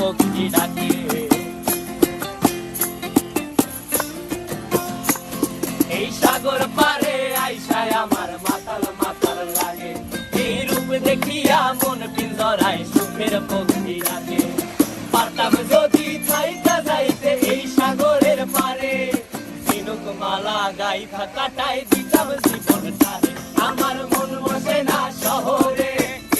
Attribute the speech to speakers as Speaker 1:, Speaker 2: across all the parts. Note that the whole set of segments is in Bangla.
Speaker 1: পক্ষী ডাকে। এই সাগর পারে আইসায় আমার মাতাল মাতাল লাগে, এই রূপ দেখিয়া মন পিঞ্জরায় সুখের পক্ষী ডাকে। পারতাম যদি থাইকা যাইতে এই সাগরের পারে, ঝিনুক মালা গাইথা কাটাই দিতাম জীবনটারে। আমার মন বসে না শহরে,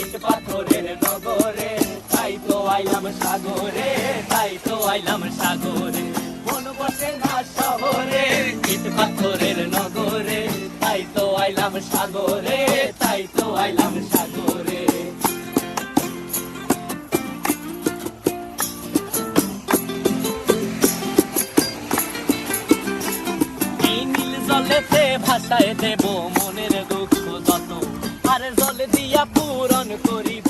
Speaker 1: ইট পাথরের নগরে, তাই তো আইলাম সাগরে, তাই তো আইলাম সাগরে। মন বসে না শহরে, ইট পাথরের নগরে, তাই তো আইলাম সাগরে, তাই তো আইলাম সাগরে। জলেতে ভাসায় দেব মনের দুঃখ যত, আর জল দিয়া পূরণ করিব